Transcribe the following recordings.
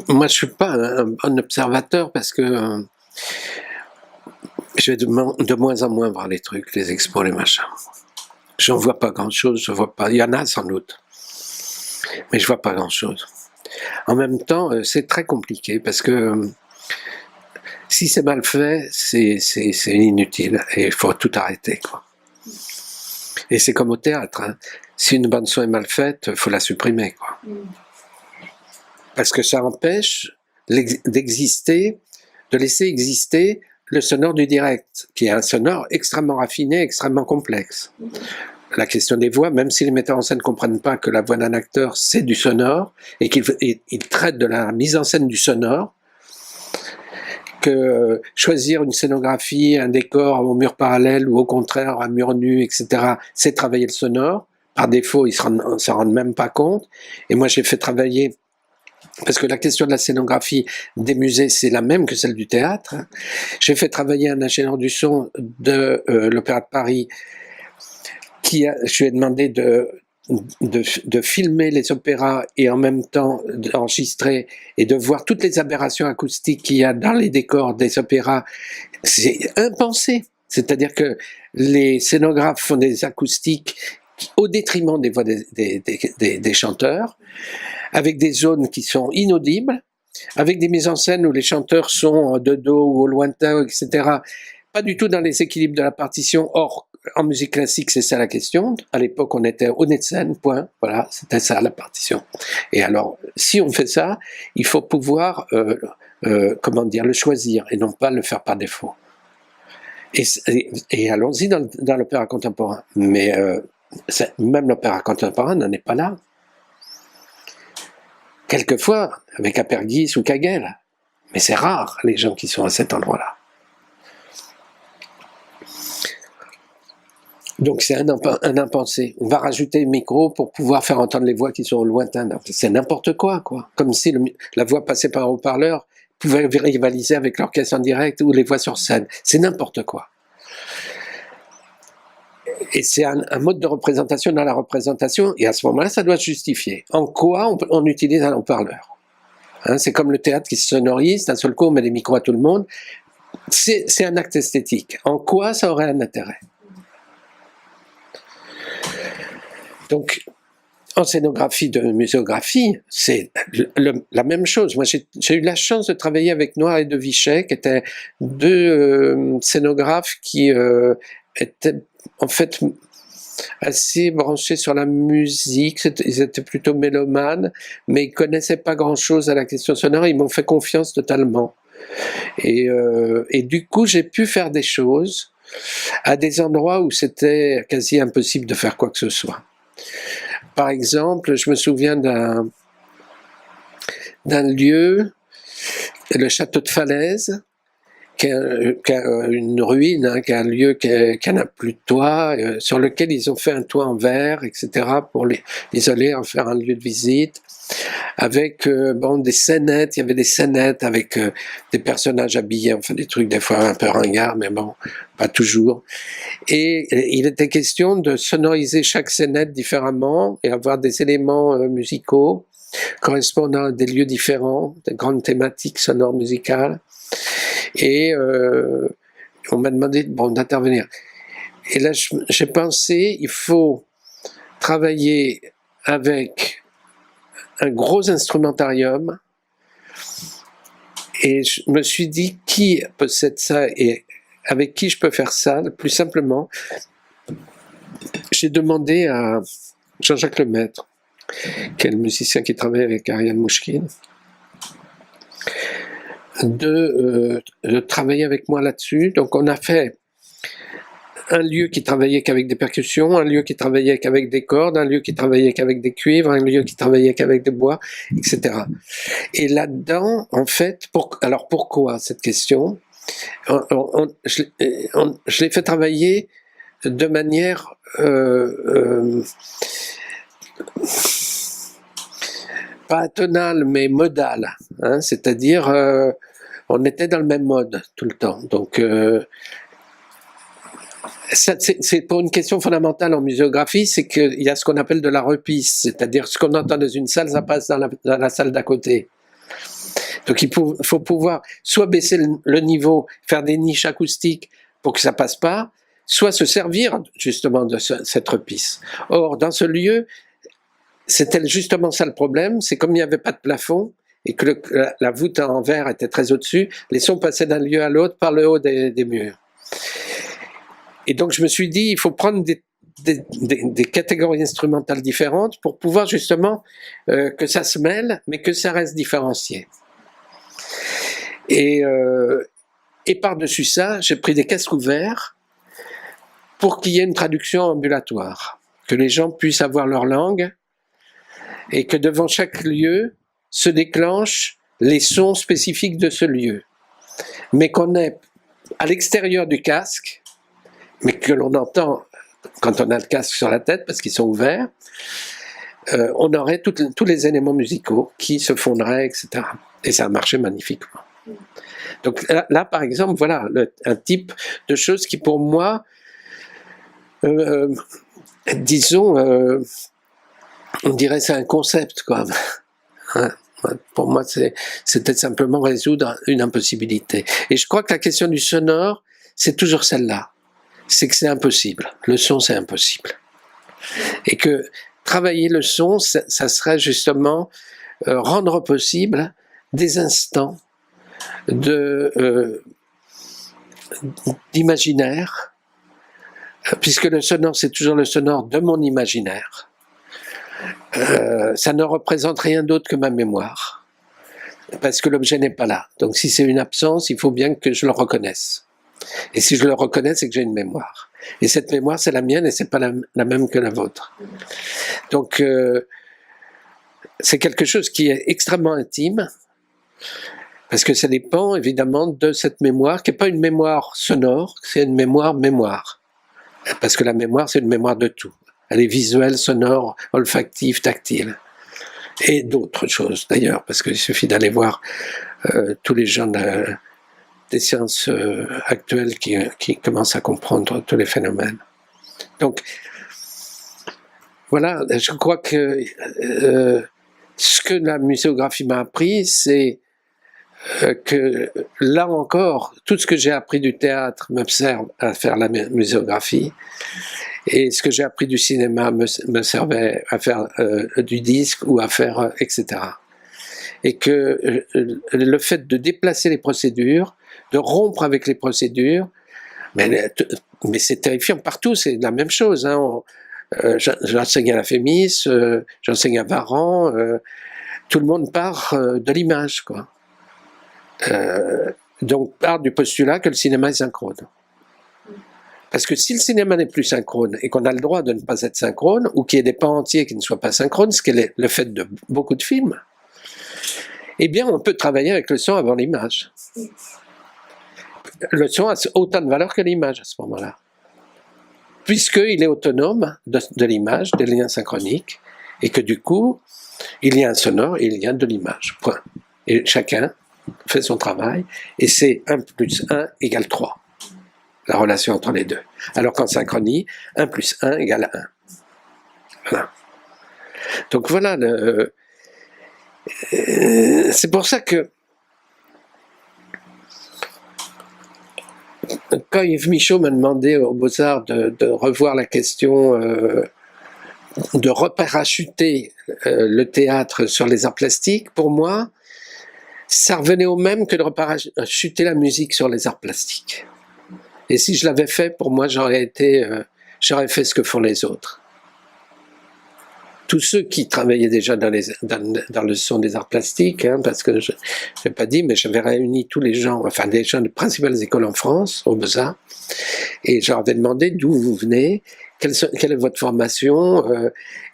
Moi, je suis pas un observateur parce que je vais de moins en moins voir les trucs, les expos, les machins. J'en vois pas grand-chose, je vois pas. Il y en a sans doute, mais je vois pas grand-chose. En même temps, c'est très compliqué parce que si c'est mal fait, c'est inutile et il faut tout arrêter, quoi. Et c'est comme au théâtre, hein. Si une bande son est mal faite, il faut la supprimer, quoi. Parce que ça empêche d'exister, de laisser exister le sonore du direct, qui est un sonore extrêmement raffiné, extrêmement complexe. La question des voix, même si les metteurs en scène ne comprennent pas que la voix d'un acteur, c'est du sonore, et qu'ils traitent de la mise en scène du sonore, que choisir une scénographie, un décor au mur parallèle ou au contraire un mur nu, etc., c'est travailler le sonore. Par défaut, ils ne s'en rendent même pas compte. Et moi, j'ai fait travailler, parce que la question de la scénographie des musées, c'est la même que celle du théâtre. J'ai fait travailler un ingénieur du son de l'Opéra de Paris, je lui ai demandé de filmer les opéras et en même temps d'enregistrer et de voir toutes les aberrations acoustiques qu'il y a dans les décors des opéras. C'est impensé. C'est-à-dire que les scénographes font des acoustiques au détriment des voix des chanteurs, avec des zones qui sont inaudibles, avec des mises en scène où les chanteurs sont de dos ou au lointain, etc. Pas du tout dans les équilibres de la partition. Or, en musique classique, c'est ça la question. À l'époque, on était au nez de scène, point. Voilà, c'était ça la partition. Et alors, si on fait ça, il faut pouvoir, comment dire, le choisir et non pas le faire par défaut. Et allons-y dans l'opéra contemporain. Mais même l'opéra contemporain n'en est pas là. Quelquefois, avec Apergis ou Kagel. Mais c'est rare, les gens qui sont à cet endroit-là. Donc c'est un impensé. On va rajouter le micro pour pouvoir faire entendre les voix qui sont au lointain. C'est n'importe quoi, quoi. Comme si la voix passée par un haut-parleur pouvait rivaliser avec l'orchestre en direct ou les voix sur scène. C'est n'importe quoi. Et c'est un mode de représentation dans la représentation, et à ce moment-là, ça doit se justifier. En quoi on utilise un haut-parleur, hein, c'est comme le théâtre qui se sonorise, d'un seul coup on met des micros à tout le monde. C'est un acte esthétique. En quoi ça aurait un intérêt? Donc, en scénographie de muséographie, c'est la même chose. Moi, j'ai eu la chance de travailler avec Noir et De Vichet, qui étaient deux scénographes qui étaient en fait assez branchés sur la musique. Ils étaient plutôt mélomanes, mais ils connaissaient pas grand-chose à la question sonore. Ils m'ont fait confiance totalement. Et du coup, j'ai pu faire des choses à des endroits où c'était quasi impossible de faire quoi que ce soit. Par exemple, je me souviens d'un lieu, le château de Falaise, qui a une ruine, hein, qui a un lieu qui n'a plus de toit, sur lequel ils ont fait un toit en verre, etc., pour l'isoler, en faire un lieu de visite, avec des scénettes. Il y avait des scénettes avec des personnages habillés, enfin des trucs des fois un peu ringards, mais bon, pas toujours. Et il était question de sonoriser chaque scénette différemment et avoir des éléments musicaux correspondant à des lieux différents, des grandes thématiques sonores musicales. Et on m'a demandé d'intervenir. Et là, j'ai pensé, il faut travailler avec un gros instrumentarium. Et je me suis dit, qui possède ça et avec qui je peux faire ça le plus simplement? J'ai demandé à Jean-Jacques Lemaître, qui est le musicien qui travaille avec Ariane Mouchkine, de travailler avec moi là-dessus. Donc on a fait un lieu qui travaillait qu'avec des percussions, un lieu qui travaillait qu'avec des cordes, un lieu qui travaillait qu'avec des cuivres, un lieu qui travaillait qu'avec des bois, etc. Et là-dedans, en fait, alors pourquoi cette question? Je l'ai fait travailler de manière pas atonale, mais modale, hein, c'est-à-dire on était dans le même mode tout le temps. Donc c'est pour une question fondamentale en muséographie, c'est qu'il y a ce qu'on appelle de la repisse, c'est-à-dire ce qu'on entend dans une salle, ça passe dans la salle d'à côté. Donc il faut pouvoir soit baisser le niveau, faire des niches acoustiques pour que ça passe pas, soit se servir justement de cette repisse. Or, dans ce lieu, c'était justement ça le problème, c'est comme il n'y avait pas de plafond et que la voûte en verre était très au-dessus, les sons passaient d'un lieu à l'autre par le haut des murs. Et donc je me suis dit, il faut prendre des catégories instrumentales différentes pour pouvoir justement que ça se mêle, mais que ça reste différencié. Et par-dessus ça, j'ai pris des casques ouverts pour qu'il y ait une traduction ambulatoire, que les gens puissent avoir leur langue et que devant chaque lieu se déclenchent les sons spécifiques de ce lieu, mais qu'on ait à l'extérieur du casque, mais que l'on entend quand on a le casque sur la tête parce qu'ils sont ouverts, on aurait tous les éléments musicaux qui se fondraient, etc. Et ça a marché magnifiquement. Donc là par exemple, voilà un type de choses qui pour moi, disons, on dirait c'est un concept quoi. Hein, pour moi c'était simplement résoudre une impossibilité. Et je crois que la question du sonore, c'est toujours celle-là. C'est que c'est impossible. Le son, c'est impossible. Et que travailler le son, ça serait justement rendre possible des instants d'imaginaire, puisque le sonore, c'est toujours le sonore de mon imaginaire. Ça ne représente rien d'autre que ma mémoire, parce que l'objet n'est pas là. Donc si c'est une absence, il faut bien que je le reconnaisse. Et si je le reconnais, c'est que j'ai une mémoire. Et cette mémoire, c'est la mienne et c'est pas la même que la vôtre. Donc, c'est quelque chose qui est extrêmement intime, parce que ça dépend évidemment de cette mémoire, qui n'est pas une mémoire sonore, c'est une mémoire. Parce que la mémoire, c'est une mémoire de tout. Elle est visuelle, sonore, olfactive, tactile. Et d'autres choses d'ailleurs, parce qu'il suffit d'aller voir tous les gens des sciences actuelles qui commencent à comprendre tous les phénomènes. Donc, voilà, je crois que ce que la muséographie m'a appris, c'est que là encore, tout ce que j'ai appris du théâtre me sert à faire la muséographie, et ce que j'ai appris du cinéma me servait à faire du disque ou à faire etc. Et que le fait de déplacer les procédures, de rompre avec les procédures, mais c'est terrifiant partout, c'est la même chose. Hein. J'enseigne à la Fémis, j'enseigne à Varan, tout le monde part de l'image, quoi. Donc part du postulat que le cinéma est synchrone. Parce que si le cinéma n'est plus synchrone et qu'on a le droit de ne pas être synchrone, ou qu'il y ait des pans entiers qui ne soient pas synchrones, ce qui est le fait de beaucoup de films, eh bien on peut travailler avec le son avant l'image. Le son a autant de valeur que l'image à ce moment-là, puisqu'il est autonome de l'image, des liens synchroniques, et que du coup, il y a un sonore et il y a de l'image, point. Et chacun fait son travail, et c'est 1 plus 1 égale 3, la relation entre les deux. Alors qu'en synchronie, 1 plus 1 égale 1. Voilà. Donc voilà, c'est pour ça que quand Yves Michaud m'a demandé aux Beaux-Arts de revoir la question, de reparachuter le théâtre sur les arts plastiques, pour moi, ça revenait au même que de reparachuter la musique sur les arts plastiques. Et si je l'avais fait, pour moi, j'aurais fait ce que font les autres. Tous ceux qui travaillaient déjà dans le son des arts plastiques, hein, parce que je n'ai pas dit, mais j'avais réuni tous les gens, enfin des gens des principales écoles en France, aux Beaux-Arts, et je leur avais demandé d'où vous venez, quelle est votre formation,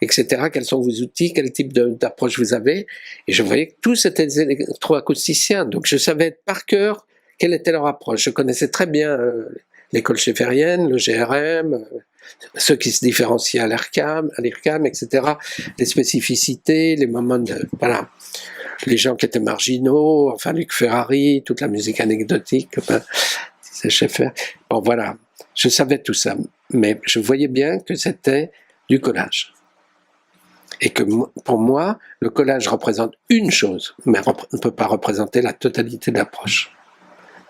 etc., quels sont vos outils, quel type d'approche vous avez, et je voyais que tous étaient des électroacousticiens, donc je savais par cœur quelle était leur approche. Je connaissais très bien l'école schäferienne, le GRM, ceux qui se différenciaient à l'IRCAM, etc., les spécificités, les moments de... Voilà. Les gens qui étaient marginaux, enfin Luc Ferrari, toute la musique anecdotique, enfin, c'est Schaeffer. Bon, voilà. Je savais tout ça, mais je voyais bien que c'était du collage. Et que pour moi, le collage représente une chose, mais ne peut pas représenter la totalité de l'approche.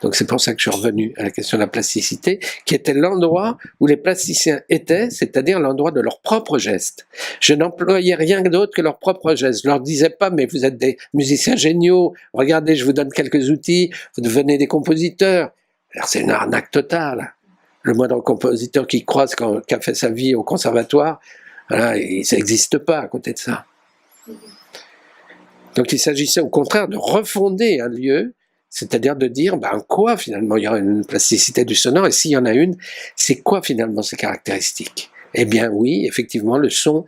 Donc c'est pour ça que je suis revenu à la question de la plasticité, qui était l'endroit où les plasticiens étaient, c'est-à-dire l'endroit de leurs propres gestes. Je n'employais rien d'autre que leurs propres gestes. Je leur disais pas, mais vous êtes des musiciens géniaux, regardez, je vous donne quelques outils, vous devenez des compositeurs. Alors c'est une arnaque totale. Le moindre compositeur qui croise, qui a fait sa vie au conservatoire, voilà, ça n'existe pas à côté de ça. Donc il s'agissait au contraire de refonder un lieu, c'est-à-dire de dire ben, quoi finalement il y aura une plasticité du sonore, et s'il y en a une, c'est quoi finalement ces caractéristiques? Eh bien oui, effectivement, le son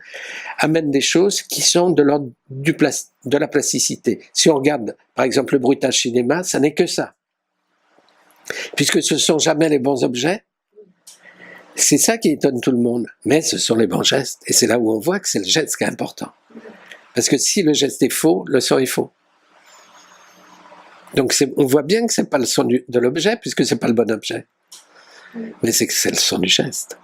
amène des choses qui sont de l'ordre de la plasticité. Si on regarde par exemple le bruitage cinéma, ça n'est que ça. Puisque ce ne sont jamais les bons objets, c'est ça qui étonne tout le monde, mais ce sont les bons gestes, et c'est là où on voit que c'est le geste qui est important. Parce que si le geste est faux, le son est faux. Donc on voit bien que c'est pas le son de l'objet, puisque c'est pas le bon objet. Mais c'est que c'est le son du geste.